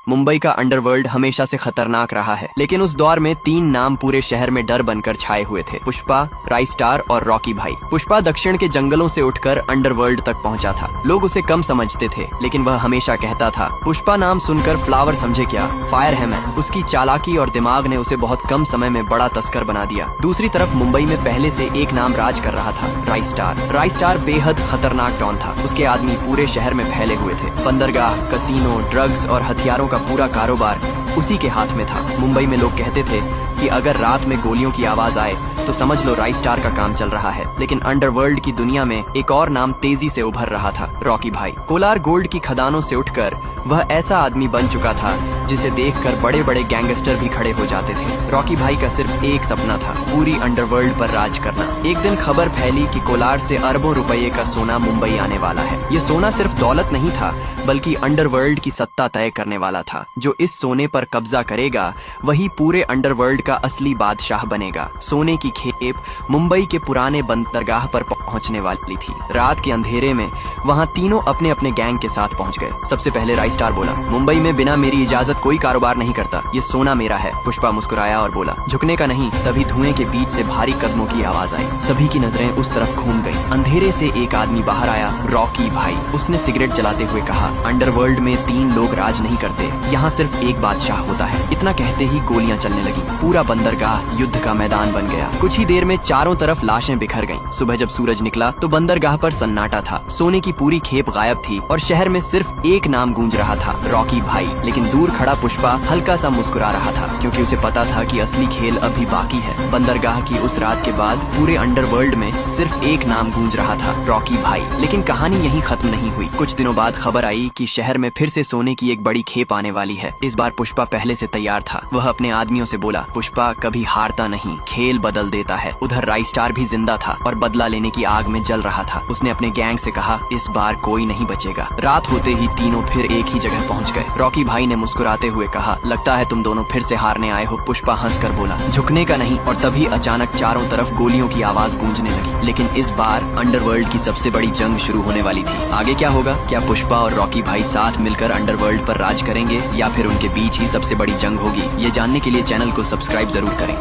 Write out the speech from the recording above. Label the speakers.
Speaker 1: मुंबई का अंडरवर्ल्ड हमेशा से खतरनाक रहा है, लेकिन उस दौर में 3 नाम पूरे शहर में डर बनकर छाए हुए थे। पुष्पा, राइस्टार और रॉकी भाई। पुष्पा दक्षिण के जंगलों से उठकर अंडरवर्ल्ड तक पहुंचा था। लोग उसे कम समझते थे, लेकिन वह हमेशा कहता था, पुष्पा नाम सुनकर फ्लावर समझे क्या, फायर है मैं। उसकी चालाकी और दिमाग ने उसे बहुत कम समय में बड़ा तस्कर बना दिया। दूसरी तरफ मुंबई में पहले से एक नाम राज कर रहा था, राइस्टार। राइस्टार बेहद खतरनाक डॉन था। उसके आदमी पूरे शहर में फैले हुए थे। बंदरगाह, कसीनो, ड्रग्स और हथियारों का पूरा कारोबार उसी के हाथ में था। मुंबई में लोग कहते थे कि अगर रात में गोलियों की आवाज आए तो समझ लो राइस्टार का काम चल रहा है। लेकिन अंडरवर्ल्ड की दुनिया में एक और नाम तेजी से उभर रहा था, रॉकी भाई। कोलार गोल्ड की खदानों से उठकर वह ऐसा आदमी बन चुका था जिसे देखकर बड़े बड़े गैंगस्टर भी खड़े हो जाते थे। रॉकी भाई का सिर्फ एक सपना था, पूरी अंडरवर्ल्ड पर राज करना। एक दिन खबर फैली कि कोलार से अरबों रुपए का सोना मुंबई आने वाला है। ये सोना सिर्फ दौलत नहीं था, बल्कि अंडरवर्ल्ड की सत्ता तय करने वाला था। जो इस सोने पर कब्जा करेगा वही पूरे अंडरवर्ल्ड का असली बादशाह बनेगा। सोने की खेप मुंबई के पुराने बंदरगाह पर पहुंचने वाली थी। रात के अंधेरे में वहां तीनों अपने अपने गैंग के साथ पहुंच गए। सबसे पहले राइस्टार बोला, मुंबई में बिना मेरी इजाजत कोई कारोबार नहीं करता, ये सोना मेरा है। पुष्पा मुस्कुराया और बोला, झुकने का नहीं। तभी धुएं के बीच से भारी कदमों की आवाज आई। सभी की नजरें उस तरफ घूम गई। अंधेरे से एक आदमी बाहर आया, रॉकी भाई। उसने सिगरेट जलाते हुए कहा, अंडरवर्ल्ड में 3 लोग राज नहीं करते, यहाँ सिर्फ एक बादशाह होता है। इतना कहते ही गोलियां चलने लगी। पूरा बंदरगाह युद्ध का मैदान बन गया। कुछ ही देर में चारों तरफ लाशें बिखर गईं। सुबह जब सूरज निकला तो बंदरगाह पर सन्नाटा था। सोने की पूरी खेप गायब थी और शहर में सिर्फ एक नाम गूंज रहा था, रॉकी भाई। लेकिन दूर खड़ा पुष्पा हल्का सा मुस्कुरा रहा था, क्योंकि उसे पता था कि असली खेल अभी बाकी है। बंदरगाह की उस रात के बाद पूरे अंडरवर्ल्ड में सिर्फ एक नाम गूंज रहा था, रॉकी भाई। लेकिन कहानी यहीं खत्म नहीं हुई। कुछ दिनों बाद खबर आई कि शहर में फिर से सोने की एक बड़ी खेप आने वाली है। इस बार पुष्पा पहले से तैयार था। वह अपने आदमियों से बोला, पुष्पा कभी हारता नहीं, खेल बदल देता है। उधर राइस्टार भी जिंदा था और बदला लेने की आग में जल रहा था। उसने अपने गैंग से कहा, इस बार कोई नहीं बचेगा। रात होते ही तीनों फिर एक ही जगह पहुंच गए। रॉकी भाई ने मुस्कुराते हुए कहा, लगता है तुम दोनों फिर से हारने आए हो। पुष्पा हंसकर बोला, झुकने का नहीं। और तभी अचानक चारों तरफ गोलियों की आवाज गूंजने लगी। लेकिन इस बार अंडरवर्ल्ड की सबसे बड़ी जंग शुरू होने वाली थी। आगे क्या होगा? क्या पुष्पा और रॉकी भाई साथ मिलकर अंडरवर्ल्ड पर राज करेंगे, या फिर उनके बीच ही सबसे बड़ी जंग होगी? ये जानने के लिए चैनल को सब्सक्राइब जरूर करें।